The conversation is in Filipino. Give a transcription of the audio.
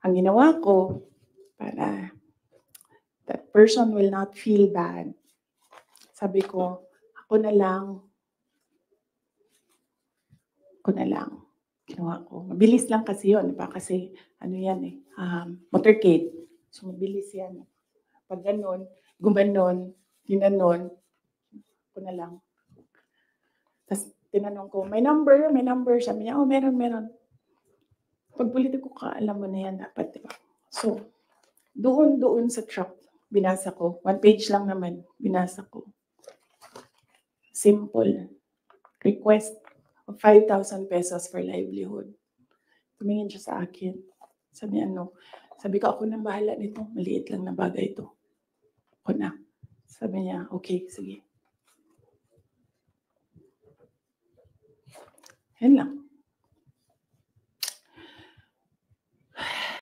Ang ginawa ko, para that person will not feel bad, sabi ko, ako na lang. Ginawa ko. Mabilis lang kasi yun, diba? Kasi ano yan eh, motorcade. So mabilis yan. Pag ganon, gumanon, ginanon, ako na lang. Tapos tinanong ko, may number? Sabi niya, oh, meron. Pag politiko ka, alam mo na yan dapat, diba? So, doon sa truck, binasa ko. 1 page lang naman, binasa ko. Simple. Request of 5,000 pesos for livelihood. Tumingin siya sa akin. Sabi ko, ako nang bahala nito. Maliit lang na bagay ito. Ako na. Sabi niya, okay, sige. Yan lang.